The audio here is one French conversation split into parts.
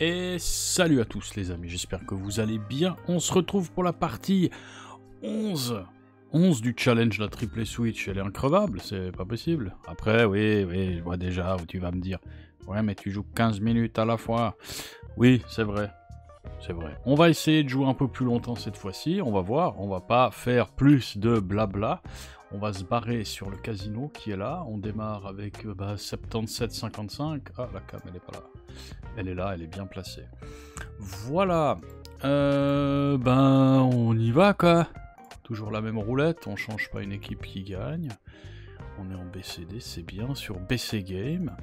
Et salut à tous les amis, j'espère que vous allez bien. On se retrouve pour la partie 11. 11 du challenge la triple Switch. Elle est increvable, c'est pas possible. Après, oui, je vois déjà où tu vas me dire. Ouais, mais tu joues 15 minutes à la fois. Oui, c'est vrai. C'est vrai. On va essayer de jouer un peu plus longtemps cette fois-ci. On va voir. On va pas faire plus de blabla. On va se barrer sur le casino qui est là. On démarre avec 77,55. Ah, la cam, elle est pas là. Elle est là, elle est bien placée. Voilà. On y va, quoi. Toujours la même roulette. On change pas une équipe qui gagne. On est en BCD, c'est bien. Sur BC Game.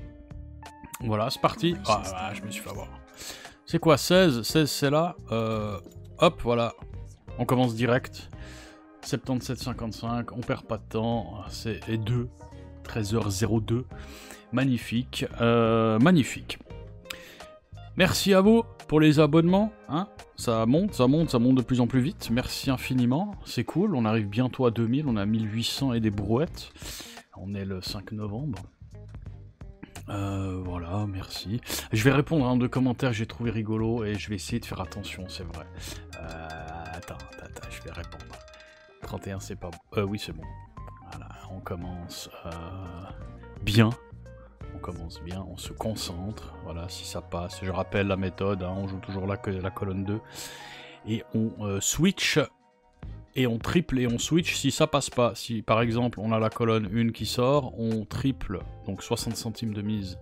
Voilà, c'est parti. Ah, je me suis fait avoir. C'est quoi, 16? 16, c'est là. Hop, voilà. On commence direct. 77,55, on perd pas de temps. C'est 2. 13h02. Magnifique. Magnifique. Merci à vous pour les abonnements. Hein, ça monte de plus en plus vite. Merci infiniment. C'est cool. On arrive bientôt à 2000. On a 1800 et des brouettes. On est le 5 novembre. Voilà, merci. Je vais répondre à un de commentaires que j'ai trouvé rigolo et je vais essayer de faire attention, c'est vrai. Attends, je vais répondre. 31, c'est pas bon. Oui, c'est bon. Voilà, on commence bien. On commence bien, on se concentre. Voilà, si ça passe. Je rappelle la méthode, hein, on joue toujours la colonne 2. Et on switch. Et on triple et on switch si ça passe pas. Si par exemple on a la colonne 1 qui sort, on triple, donc 60 centimes de mise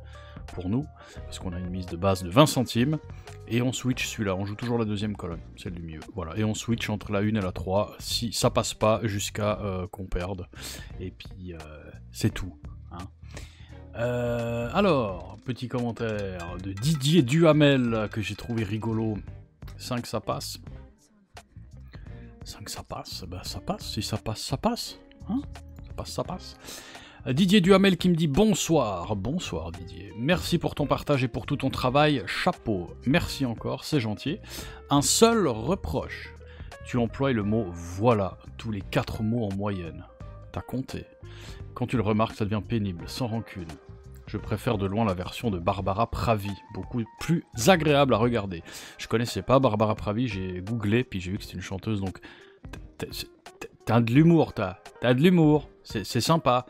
pour nous, parce qu'on a une mise de base de 20 centimes, et on switch celui-là, on joue toujours la deuxième colonne, celle du milieu, voilà, et on switch entre la 1 et la 3, si ça passe pas, jusqu'à qu'on perde, et puis c'est tout. Hein. Alors, petit commentaire de Didier Duhamel, que j'ai trouvé rigolo, 5 ça passe. 5 ça passe, bah ça passe, si ça passe, ça passe. Hein, ça passe. Didier Duhamel qui me dit bonsoir. Bonsoir Didier. Merci pour ton partage et pour tout ton travail. Chapeau. Merci encore, c'est gentil. Un seul reproche. Tu emploies le mot voilà tous les 4 mots en moyenne. T'as compté. Quand tu le remarques, ça devient pénible, sans rancune. Je préfère de loin la version de Barbara Pravi, beaucoup plus agréable à regarder. Je connaissais pas Barbara Pravi, j'ai googlé, puis j'ai vu que c'était une chanteuse, donc t'as de l'humour, t'as de l'humour, c'est sympa.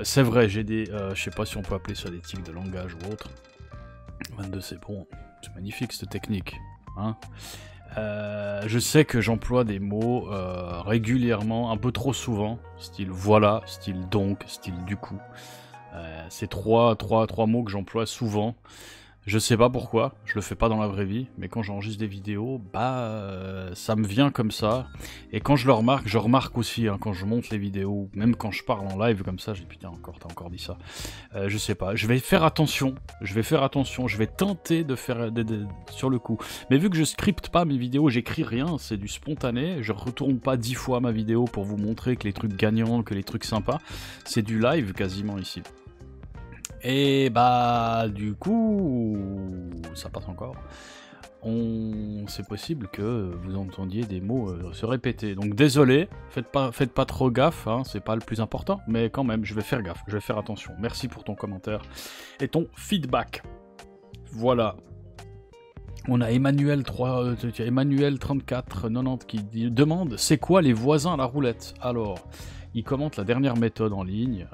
C'est vrai, j'ai des, je sais pas si on peut appeler ça des tics de langage ou autre. 22 c'est bon, c'est magnifique cette technique. Hein. Je sais que j'emploie des mots régulièrement, un peu trop souvent, style voilà, style donc, style du coup. C'est trois mots que j'emploie souvent. Je sais pas pourquoi, je le fais pas dans la vraie vie, mais quand j'enregistre des vidéos, ça me vient comme ça. Et quand je le remarque, je remarque aussi, hein, quand je monte les vidéos, même quand je parle en live comme ça, je dis putain, t'as encore dit ça. Je sais pas, je vais faire attention, je vais tenter de faire sur le coup. Mais vu que je scripte pas mes vidéos, j'écris rien, c'est du spontané, je retourne pas 10 fois ma vidéo pour vous montrer que les trucs gagnants, que les trucs sympas, c'est du live quasiment ici. Et du coup, ça passe encore. C'est possible que vous entendiez des mots se répéter. Donc désolé, faites pas trop gaffe, hein, c'est pas le plus important, mais quand même, je vais faire gaffe, je vais faire attention. Merci pour ton commentaire et ton feedback. Voilà. On a Emmanuel 3490 qui demande c'est quoi les voisins à la roulette. Alors, il commente la dernière méthode en ligne,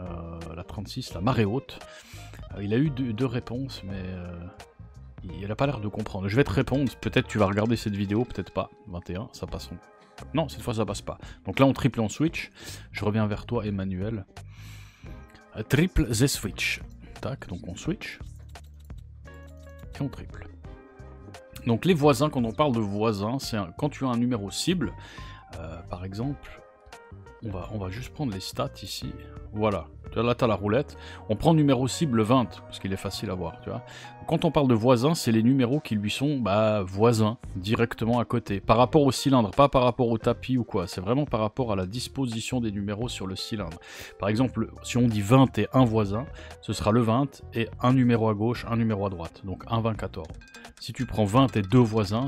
la 36, la marée haute. Il a eu deux réponses, mais il a pas l'air de comprendre. Je vais te répondre, peut-être tu vas regarder cette vidéo, peut-être pas. 21, ça passe. Non, cette fois ça passe pas. Donc là on triple en switch. Je reviens vers toi Emmanuel. Triple the switch. Tac, donc on switch. Et on triple. Donc les voisins, quand on parle de voisins, c'est quand tu as un numéro cible, par exemple, on va juste prendre les stats ici, voilà, là tu as la roulette, on prend numéro cible 20, parce qu'il est facile à voir, tu vois. Quand on parle de voisins, c'est les numéros qui lui sont voisins, directement à côté, par rapport au cylindre, pas par rapport au tapis ou quoi, c'est vraiment par rapport à la disposition des numéros sur le cylindre. Par exemple, si on dit 20 et un voisin, ce sera le 20 et un numéro à gauche, un numéro à droite, donc 1, 20, 14. Si tu prends 20 et deux voisins,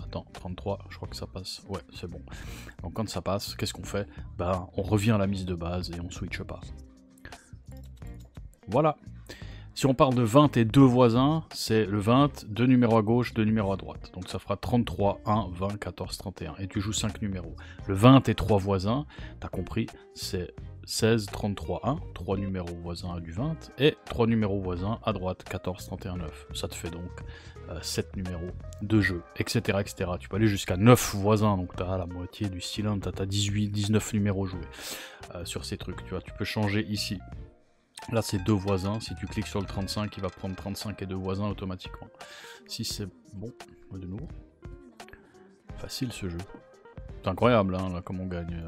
attends, 33, je crois que ça passe. Ouais, c'est bon. Donc quand ça passe, qu'est-ce qu'on fait? On revient à la mise de base et on switch pas. Voilà. Si on parle de 20 et 2 voisins, c'est le 20, 2 numéros à gauche, 2 numéros à droite. Donc ça fera 33, 1, 20, 14, 31. Et tu joues 5 numéros. Le 20 et 3 voisins, t'as compris, c'est 16, 33, 1, 3 numéros voisins du 20, et 3 numéros voisins à droite, 14, 31, 9. Ça te fait donc 7 numéros de jeu, etc., etc. Tu peux aller jusqu'à 9 voisins, donc t'as la moitié du cylindre, t'as 18, 19 numéros joués sur ces trucs, tu vois. Tu peux changer ici. Là, c'est 2 voisins. Si tu cliques sur le 35, il va prendre 35 et 2 voisins automatiquement. Si c'est bon, de nouveau. Facile ce jeu. C'est incroyable, hein, là, comme on gagne.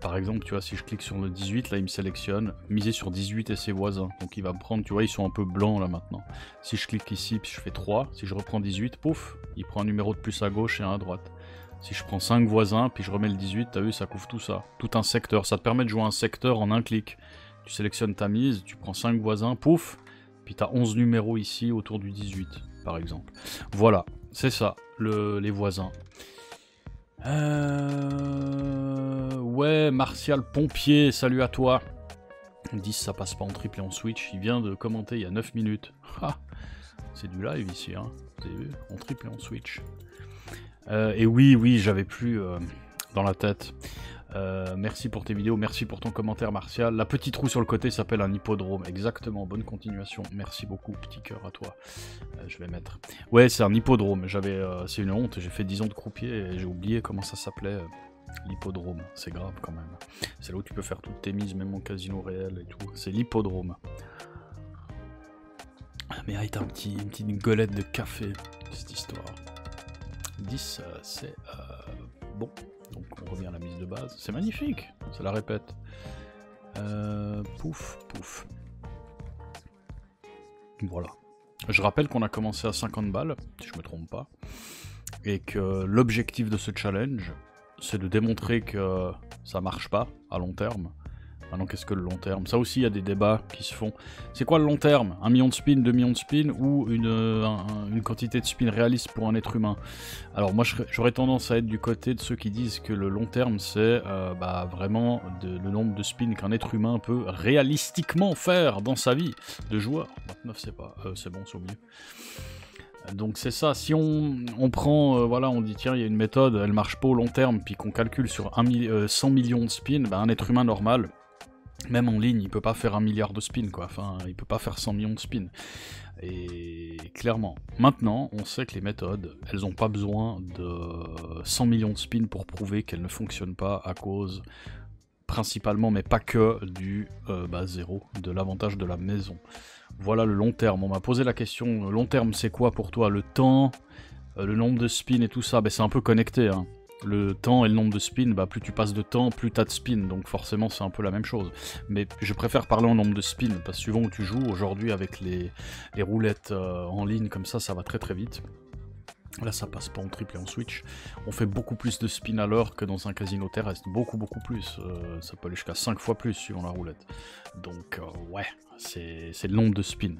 Par exemple, tu vois, si je clique sur le 18, là, il me sélectionne miser sur 18 et ses voisins. Donc, il va me prendre, tu vois, ils sont un peu blancs, là, maintenant. Si je clique ici, puis je fais 3, si je reprends 18, pouf, il prend un numéro de plus à gauche et un à droite. Si je prends 5 voisins, puis je remets le 18, t'as vu, ça couvre tout ça. Tout un secteur. Ça te permet de jouer un secteur en un clic. Tu sélectionnes ta mise, tu prends 5 voisins, pouf, puis t'as 11 numéros ici autour du 18, par exemple. Voilà, c'est ça, les voisins. Ouais, Martial Pompier, salut à toi. 10, ça passe pas en triple et en switch. Il vient de commenter il y a 9 minutes. C'est du live ici, hein. Vous avez vu, en triple et en switch. Et oui, j'avais plus dans la tête. Merci pour tes vidéos, merci pour ton commentaire, Martial. La petite roue sur le côté s'appelle un hippodrome. Exactement, bonne continuation. Merci beaucoup, petit cœur à toi. Je vais mettre. Ouais, c'est un hippodrome. C'est une honte, j'ai fait 10 ans de croupier et j'ai oublié comment ça s'appelait. L'hippodrome, c'est grave quand même. C'est là où tu peux faire toutes tes mises, même en casino réel et tout. C'est l'hippodrome. Mérite une petite golette de café, cette histoire. 10, c'est bon. Donc on revient à la mise de base. C'est magnifique, ça la répète. Pouf, pouf. Voilà. Je rappelle qu'on a commencé à 50 balles, si je me trompe pas. Et que l'objectif de ce challenge, c'est de démontrer que ça marche pas à long terme. Maintenant, qu'est-ce que le long terme? Ça aussi, il y a des débats qui se font. C'est quoi le long terme? 1 million de spins, 2 millions de spins, ou une quantité de spins réaliste pour un être humain? Alors moi, j'aurais tendance à être du côté de ceux qui disent que le long terme, c'est vraiment le nombre de spins qu'un être humain peut réalistiquement faire dans sa vie de joueur. 29, c'est pas... c'est bon, c'est au milieu. Donc c'est ça, si on prend, voilà, on dit tiens, il y a une méthode, elle marche pas au long terme, puis qu'on calcule sur 100 millions de spins, un être humain normal, même en ligne, il peut pas faire 1 milliard de spins, quoi. Enfin, il peut pas faire 100 millions de spins. Et clairement, maintenant, on sait que les méthodes, elles ont pas besoin de 100 millions de spins pour prouver qu'elles ne fonctionnent pas à cause, principalement, mais pas que, du zéro, de l'avantage de la maison. Voilà le long terme. On m'a posé la question, le long terme, c'est quoi pour toi? Le temps, le nombre de spins et tout ça, c'est un peu connecté, hein. Le temps et le nombre de spins, plus tu passes de temps, plus t'as de spins, donc forcément c'est un peu la même chose. Mais je préfère parler en nombre de spins, parce que suivant où tu joues, aujourd'hui avec les roulettes en ligne comme ça va très très vite. Là ça passe pas en triple et en switch. On fait beaucoup plus de spins à l'heure que dans un casino terrestre, beaucoup plus. Ça peut aller jusqu'à 5 fois plus suivant la roulette. Donc ouais, c'est le nombre de spins.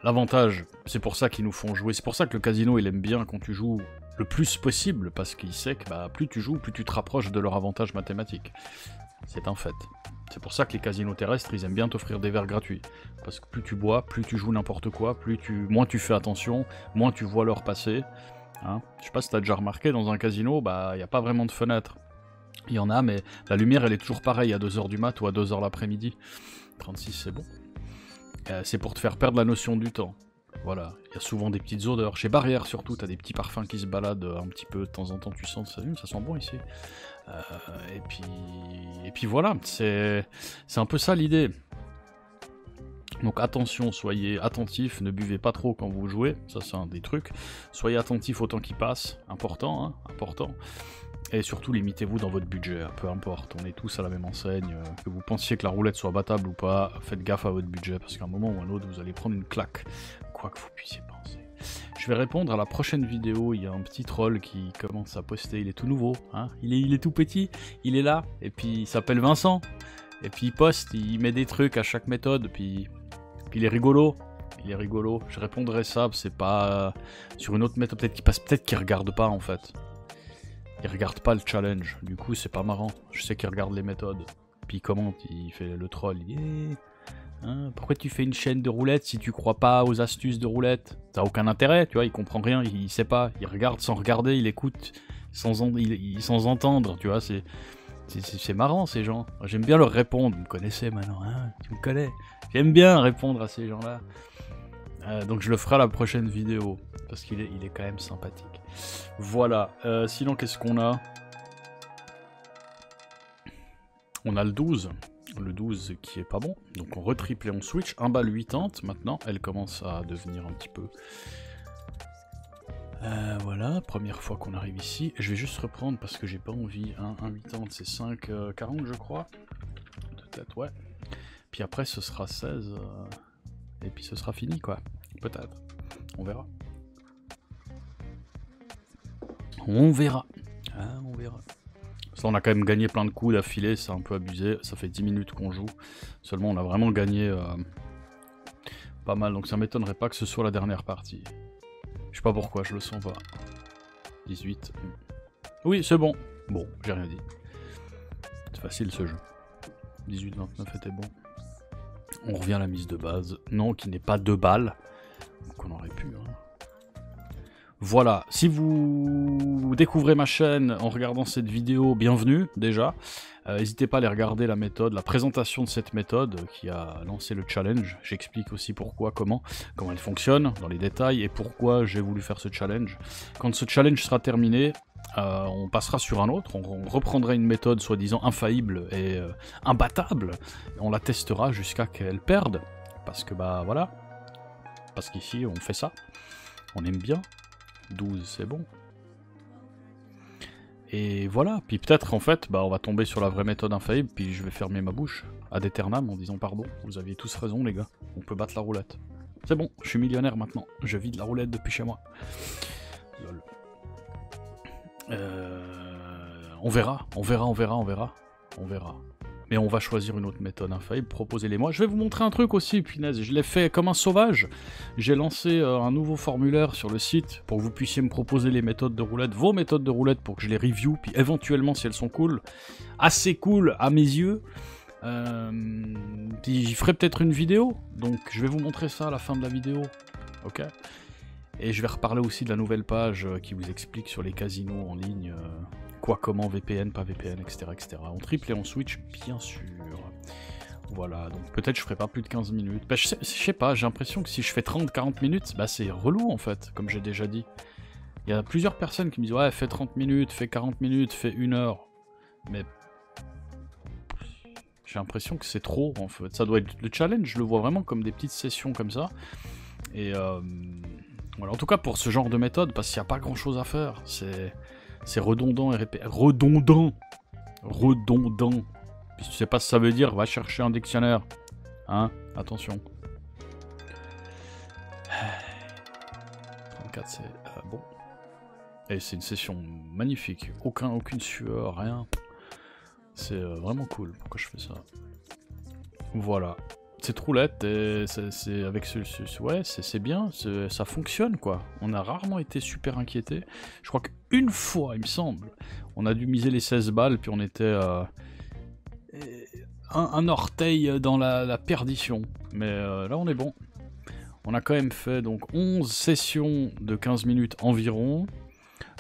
L'avantage, c'est pour ça qu'ils nous font jouer, c'est pour ça que le casino il aime bien quand tu joues le plus possible, parce qu'il sait que plus tu joues, plus tu te rapproches de leur avantage mathématique. C'est un fait. C'est pour ça que les casinos terrestres, ils aiment bien t'offrir des verres gratuits. Parce que plus tu bois, plus tu joues n'importe quoi, moins tu fais attention, moins tu vois l'heure passer. Hein, je sais pas si t'as déjà remarqué, dans un casino, il n'y a pas vraiment de fenêtre. Il y en a, mais la lumière, elle est toujours pareille à 2h du mat ou à 2h l'après-midi. 36, c'est bon. C'est pour te faire perdre la notion du temps. Voilà, il y a souvent des petites odeurs. Chez Barrière surtout, t'as des petits parfums qui se baladent un petit peu de temps en temps, tu sens, ça sent bon ici. Et puis voilà, c'est un peu ça l'idée. Donc attention, soyez attentifs, ne buvez pas trop quand vous jouez, ça c'est un des trucs. Soyez attentifs au temps qui passe, important, hein, important. Et surtout, limitez-vous dans votre budget, peu importe, on est tous à la même enseigne, que vous pensiez que la roulette soit battable ou pas, faites gaffe à votre budget, parce qu'à un moment ou à un autre, vous allez prendre une claque, quoi que vous puissiez penser. Je vais répondre à la prochaine vidéo, il y a un petit troll qui commence à poster, il est tout nouveau, hein, il est tout petit, il est là, et puis il s'appelle Vincent, et puis il poste, il met des trucs à chaque méthode, puis il est rigolo. Je répondrai ça, c'est pas sur une autre méthode, peut-être qu'il regarde pas en fait. Il regarde pas le challenge, du coup c'est pas marrant. Je sais qu'il regarde les méthodes, puis il commente, il fait le troll, Hein, pourquoi tu fais une chaîne de roulettes si tu crois pas aux astuces de roulettes? Ça n'a aucun intérêt, tu vois, il comprend rien, il sait pas, il regarde sans regarder, il écoute sans entendre, tu vois, c'est marrant ces gens. J'aime bien leur répondre, vous me connaissez maintenant, hein, tu me connais. J'aime bien répondre à ces gens-là. Donc je le ferai à la prochaine vidéo, parce qu'il est quand même sympathique. Voilà, sinon qu'est-ce qu'on a? On a le 12. Le 12 qui est pas bon, donc on retriple et on switch, 1 balle 80, maintenant elle commence à devenir un petit peu... voilà, première fois qu'on arrive ici, je vais juste reprendre parce que j'ai pas envie, 1 80 c'est 5, 40 je crois, de tête, ouais, puis après ce sera 16, et puis ce sera fini quoi, peut-être, on verra. On verra, ah, on verra. Ça, on a quand même gagné plein de coups d'affilée, c'est un peu abusé. Ça fait 10 minutes qu'on joue. Seulement, on a vraiment gagné pas mal. Donc ça m'étonnerait pas que ce soit la dernière partie. Je sais pas pourquoi, je le sens pas. 18. Oui, c'est bon. Bon, j'ai rien dit. C'est facile ce jeu. 18-29 était bon. On revient à la mise de base. Non, qui n'est pas 2 balles. Donc on aurait pu... Hein. Voilà, si vous découvrez ma chaîne en regardant cette vidéo, bienvenue déjà. N'hésitez pas à aller regarder la méthode, la présentation de cette méthode qui a lancé le challenge. J'explique aussi pourquoi, comment elle fonctionne dans les détails et pourquoi j'ai voulu faire ce challenge. Quand ce challenge sera terminé, on passera sur un autre, on reprendra une méthode soi-disant infaillible et imbattable. Et on la testera jusqu'à qu'elle perde. Parce que bah voilà, parce qu'ici on fait ça, on aime bien. 12 c'est bon. Et voilà, puis peut-être en fait, bah on va tomber sur la vraie méthode infaillible, puis je vais fermer ma bouche ad aeternam en disant pardon, vous aviez tous raison les gars, on peut battre la roulette. C'est bon, je suis millionnaire maintenant, je vide la roulette depuis chez moi. Lol. On verra. Mais on va choisir une autre méthode infaillible, proposez-les-moi. Je vais vous montrer un truc aussi, punaise, je l'ai fait comme un sauvage. J'ai lancé un nouveau formulaire sur le site pour que vous puissiez me proposer les méthodes de roulette, vos méthodes de roulette pour que je les review, puis éventuellement si elles sont cool, assez cool à mes yeux, puis j'y ferai peut-être une vidéo, donc je vais vous montrer ça à la fin de la vidéo, ok? Et je vais reparler aussi de la nouvelle page qui vous explique sur les casinos en ligne, quoi, comment, VPN, pas VPN, etc., etc. On triple et on switch, bien sûr. Voilà, donc peut-être je ferai pas plus de 15 minutes. Bah, je sais pas, j'ai l'impression que si je fais 30-40 minutes, bah c'est relou en fait, comme j'ai déjà dit. Il y a plusieurs personnes qui me disent « Ouais, fais 30 minutes, fais 40 minutes, fais 1 heure. » Mais... j'ai l'impression que c'est trop en fait. Ça doit être le challenge, je le vois vraiment comme des petites sessions comme ça. Et voilà, en tout cas pour ce genre de méthode, parce qu'il n'y a pas grand chose à faire. C'est redondant et répété. Redondant. Puis si tu sais pas ce que ça veut dire, va chercher un dictionnaire. Hein, attention. 34 c'est bon. Et c'est une session magnifique. Aucune sueur, rien. C'est vraiment cool. Pourquoi je fais ça? Voilà. Cette roulette, c'est avec ouais, c'est bien, ça fonctionne quoi. On a rarement été super inquiété. Je crois qu'une fois, il me semble, on a dû miser les 16 balles, puis on était un orteil dans la perdition. Mais là, on est bon. On a quand même fait donc 11 sessions de 15 minutes environ.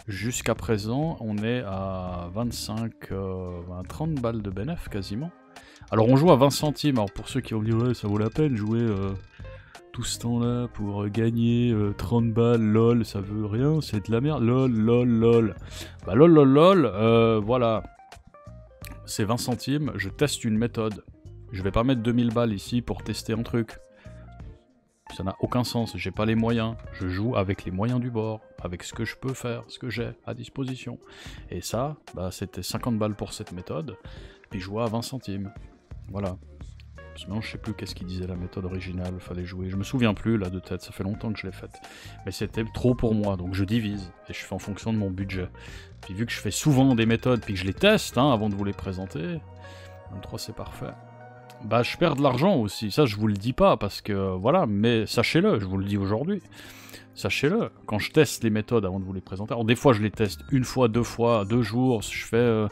Jusqu'à présent, on est à 30 balles de bénéf quasiment. Alors on joue à 20 centimes, alors pour ceux qui vont me dire ouais ça vaut la peine jouer tout ce temps là pour gagner 30 balles, lol, ça veut rien, c'est de la merde, lol. Bah lol, voilà, c'est 20 centimes, je teste une méthode, je vais pas mettre 2000 balles ici pour tester un truc, ça n'a aucun sens, j'ai pas les moyens, je joue avec les moyens du bord, avec ce que je peux faire, ce que j'ai à disposition, et ça, bah c'était 50 balles pour cette méthode, puis jouer à 20 centimes. Voilà. Sinon, je sais plus qu'est-ce qu'il disait la méthode originale, fallait jouer. Je me souviens plus là de tête, ça fait longtemps que je l'ai faite. Mais c'était trop pour moi, donc je divise et je fais en fonction de mon budget. Puis vu que je fais souvent des méthodes, puis que je les teste hein, avant de vous les présenter, 23 c'est parfait. Bah je perds de l'argent aussi, ça je vous le dis pas parce que voilà, mais sachez-le, je vous le dis aujourd'hui. Sachez-le, quand je teste les méthodes avant de vous les présenter, alors des fois je les teste une fois, 2 fois, 2 jours, je fais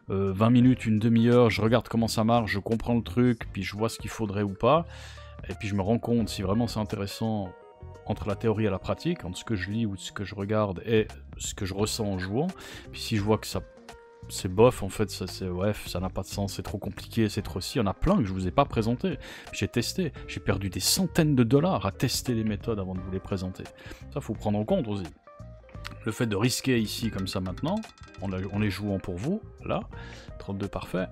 20 minutes, une demi-heure, je regarde comment ça marche, je comprends le truc, puis je vois ce qu'il faudrait ou pas. et puis je me rends compte si vraiment c'est intéressant entre la théorie et la pratique, entre ce que je lis ou ce que je regarde et ce que je ressens en jouant. Puis si je vois que ça c'est bof, en fait, ça n'a pas de sens, c'est trop compliqué, c'est trop si. Il y en a plein que je vous ai pas présenté. J'ai testé, j'ai perdu des centaines de dollars à tester les méthodes avant de vous les présenter. Ça, faut prendre en compte aussi. Le fait de risquer ici comme ça maintenant, en les jouant pour vous, là, 32 parfait,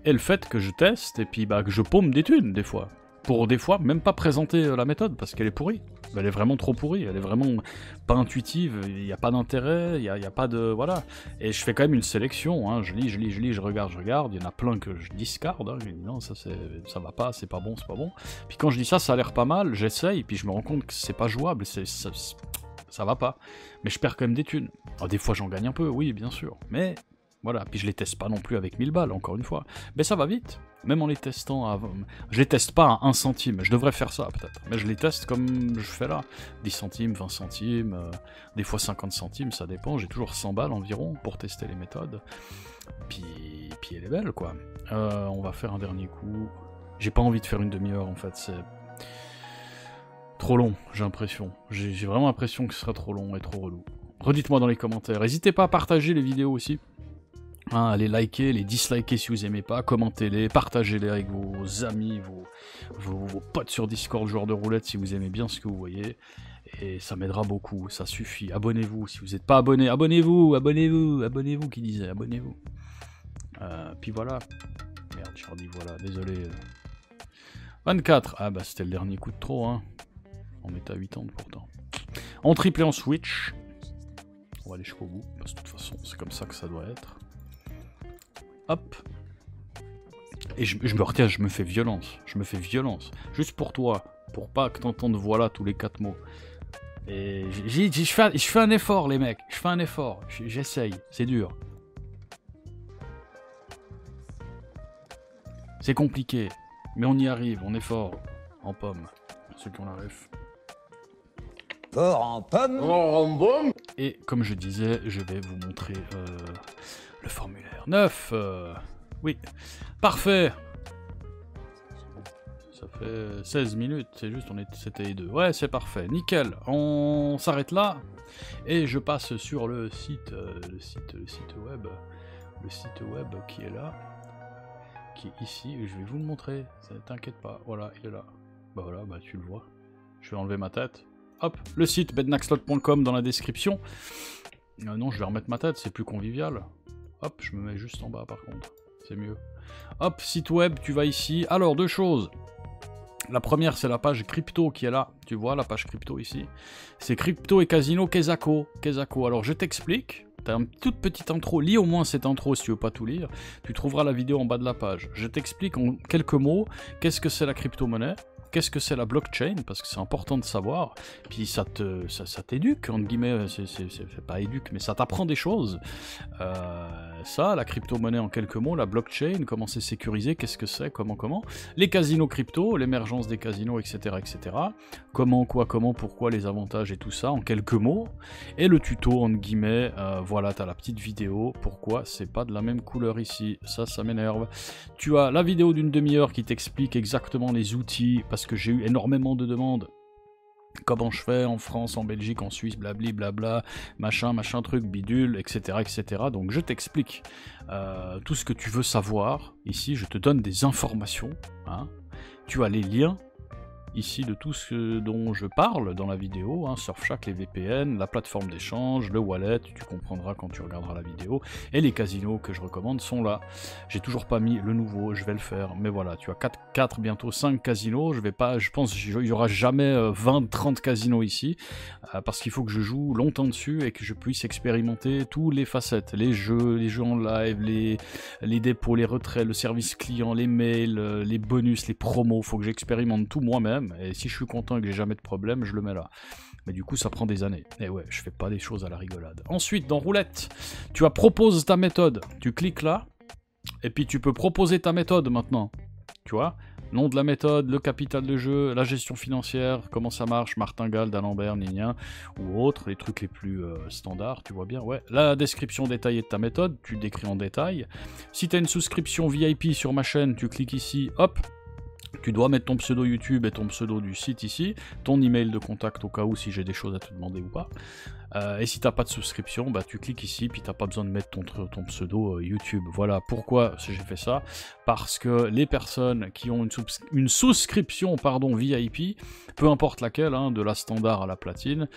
et le fait que je teste et puis bah, que je paume des thunes des fois. Pour des fois même pas présenter la méthode parce qu'elle est pourrie. Elle est vraiment trop pourrie, elle est vraiment pas intuitive, il n'y a pas d'intérêt, il n'y a pas de... Voilà. Et je fais quand même une sélection, hein. Je lis, je regarde, il y en a plein que je discarde, hein. Je dis non, ça va pas, c'est pas bon. Puis quand je dis ça a l'air pas mal, j'essaye, puis je me rends compte que c'est pas jouable, ça va pas. Mais je perds quand même des thunes. Alors, des fois j'en gagne un peu, oui, bien sûr, mais... Voilà, puis je les teste pas non plus avec 1000 balles, encore une fois. Mais ça va vite, même en les testant à... Je les teste pas à 1 centime, je devrais faire ça peut-être. Mais je les teste comme je fais là. 10 centimes, 20 centimes, des fois 50 centimes, ça dépend. J'ai toujours 100 balles environ pour tester les méthodes. Puis elle est belle, quoi. On va faire un dernier coup. J'ai pas envie de faire une demi-heure, en fait, c'est... trop long, j'ai l'impression. J'ai vraiment l'impression que ce sera trop long et trop relou. Redites-moi dans les commentaires. N'hésitez pas à partager les vidéos aussi. Hein, allez liker, les disliker si vous aimez pas, commentez-les, partagez-les avec vos amis, vos potes sur Discord, joueurs de roulette si vous aimez bien ce que vous voyez. Et ça m'aidera beaucoup, ça suffit. Abonnez-vous, si vous n'êtes pas abonné, abonnez-vous, qui disait, abonnez-vous. Puis voilà. Merde, j'ai redit voilà, désolé. 24, ah bah c'était le dernier coup de trop, hein. On est à 80 pourtant. En triple et en switch. On va aller jusqu'au bout, parce que de toute façon, c'est comme ça que ça doit être. Hop. Et je me retiens, je me fais violence. Juste pour toi. Pour pas que t'entendes voilà tous les 4 mots. Et je fais un effort, les mecs. Je fais un effort. J'essaye. C'est dur. C'est compliqué. Mais on y arrive. On est fort. En pomme. Ceux qui ont la ref. Fort en pomme. Et comme je disais, je vais vous montrer le formulaire 9. Oui, parfait. Ça fait 16 minutes, c'est juste, c'était les deux. Ouais, c'est parfait, nickel. On s'arrête là et je passe sur le site web qui est là, qui est ici. Je vais vous le montrer. T'inquiète pas. Voilà, il est là. Bah voilà, bah tu le vois. Je vais enlever ma tête. Hop, le site bednaxlot.com dans la description. Non, je vais remettre ma tête, c'est plus convivial. Hop, je me mets juste en bas par contre, c'est mieux. Hop, site web, tu vas ici. Alors, 2 choses. La première, c'est la page crypto qui est là. Tu vois, la page crypto ici. C'est crypto et casino Kezako. Alors, je t'explique. T'as une toute petite intro. Lis au moins cette intro si tu veux pas tout lire. Tu trouveras la vidéo en bas de la page. Je t'explique en quelques mots qu'est-ce que c'est la crypto-monnaie. Qu'est-ce que c'est la blockchain, parce que c'est important de savoir, puis ça t'éduque, entre guillemets, c'est pas éduque, mais ça t'apprend des choses. Ça, la crypto-monnaie en quelques mots, la blockchain, comment c'est sécurisé, qu'est-ce que c'est, comment, les casinos crypto, l'émergence des casinos, etc., comment, quoi, comment, pourquoi, les avantages et tout ça, en quelques mots, et le tuto, entre guillemets, voilà, t'as la petite vidéo, pourquoi c'est pas de la même couleur ici, ça m'énerve. Tu as la vidéo d'une demi-heure qui t'explique exactement les outils, parce que j'ai eu énormément de demandes. Comment je fais en France, en Belgique, en Suisse, blabli, blabla, machin, truc, bidule, etc. Donc je t'explique tout ce que tu veux savoir. Ici, je te donne des informations. Hein. Tu as les liens ici de tout ce dont je parle dans la vidéo, hein, Surfshark, les VPN, la plateforme d'échange, le wallet, tu comprendras quand tu regarderas la vidéo, et les casinos que je recommande sont là. J'ai toujours pas mis le nouveau, je vais le faire, mais voilà, tu as 4 bientôt 5 casinos, je pense qu'il y aura jamais 20-30 casinos ici, parce qu'il faut que je joue longtemps dessus et que je puisse expérimenter toutes les facettes, les jeux en live, les dépôts, les retraits, le service client, les mails, les bonus, les promos, faut que j'expérimente tout moi-même. Et si je suis content et que j'ai jamais de problème, je le mets là. Mais du coup, ça prend des années. Et ouais, je fais pas des choses à la rigolade. Ensuite, dans Roulette, tu as propose ta méthode. Tu cliques là, et puis tu peux proposer ta méthode maintenant. Tu vois, nom de la méthode, le capital de jeu, la gestion financière, comment ça marche, martingale, d'Alembert, Nien, ou autre, les trucs les plus standards, tu vois bien. Ouais, la description détaillée de ta méthode, tu décris en détail. Si tu as une souscription VIP sur ma chaîne, tu cliques ici, hop. Tu dois mettre ton pseudo YouTube et ton pseudo du site ici, ton email de contact au cas où si j'ai des choses à te demander ou pas. Et si t'as pas de souscription, bah tu cliques ici, puis t'as pas besoin de mettre ton pseudo YouTube. Voilà pourquoi j'ai fait ça. Parce que les personnes qui ont une souscription VIP, peu importe laquelle, hein, de la standard à la platine,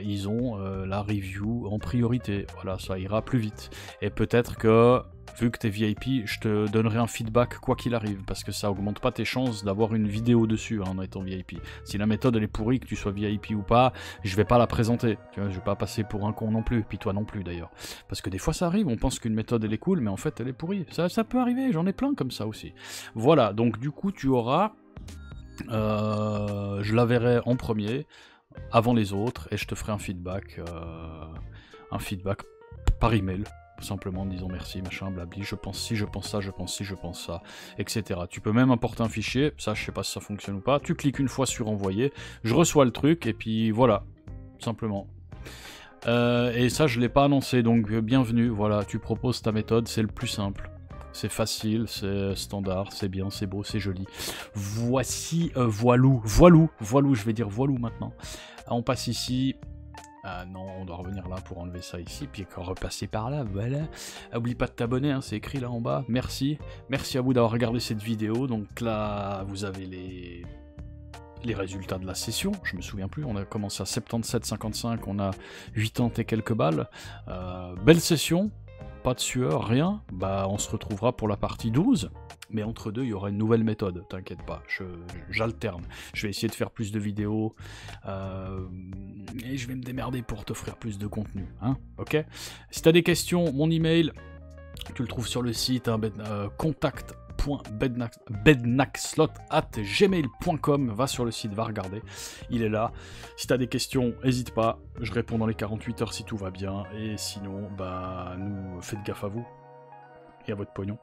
ils ont la review en priorité. Voilà, ça ira plus vite. Et peut-être que vu que t'es VIP, je te donnerai un feedback quoi qu'il arrive, parce que ça augmente pas tes chances d'avoir une vidéo dessus en étant VIP. Si la méthode elle est pourrie, que tu sois VIP ou pas, je vais pas la présenter. Tu vois, je vais pas passer pour un con non plus, puis toi non plus d'ailleurs. Parce que des fois ça arrive, on pense qu'une méthode elle est cool, mais en fait elle est pourrie. Ça peut arriver, j'en ai plein comme ça aussi. Voilà, donc du coup tu auras... je la verrai en premier, avant les autres, et je te ferai un feedback par email. Simplement en disant merci, machin, blabli, je pense ci, je pense ça, je pense ci, je pense ça, etc. Tu peux même importer un fichier, ça je sais pas si ça fonctionne ou pas, tu cliques une fois sur envoyer, je reçois le truc, et puis voilà, simplement. Et ça je l'ai pas annoncé, donc bienvenue, voilà, tu proposes ta méthode, c'est le plus simple. C'est facile, c'est standard, c'est bien, c'est beau, c'est joli. Voici, voilou, je vais dire voilou maintenant. On passe ici... Ah non, on doit revenir là pour enlever ça ici, puis repasser par là, voilà. Oublie pas de t'abonner, hein, c'est écrit là en bas, merci. Merci à vous d'avoir regardé cette vidéo, donc là, vous avez les résultats de la session, je me souviens plus, on a commencé à 77,55, on a 80 et quelques balles. Belle session, pas de sueur, rien, bah on se retrouvera pour la partie 12. Mais entre deux, il y aura une nouvelle méthode, t'inquiète pas, j'alterne. Je vais essayer de faire plus de vidéos, et je vais me démerder pour t'offrir plus de contenu, hein, ok? Si t'as des questions, mon email, tu le trouves sur le site, hein, contact.bednackslot@gmail.com, va sur le site, va regarder, il est là. Si t'as des questions, n'hésite pas, je réponds dans les 48 heures si tout va bien, et sinon, bah, faites gaffe à vous, et à votre pognon.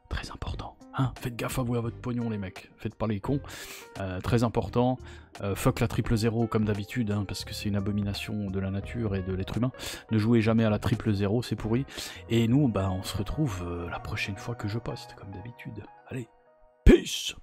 Très important, hein, faites gaffe à vous à votre pognon les mecs, faites pas les cons, très important, fuck la 000 comme d'habitude, hein, parce que c'est une abomination de la nature et de l'être humain, ne jouez jamais à la 000, c'est pourri, et nous, bah on se retrouve la prochaine fois que je poste, comme d'habitude, allez, peace.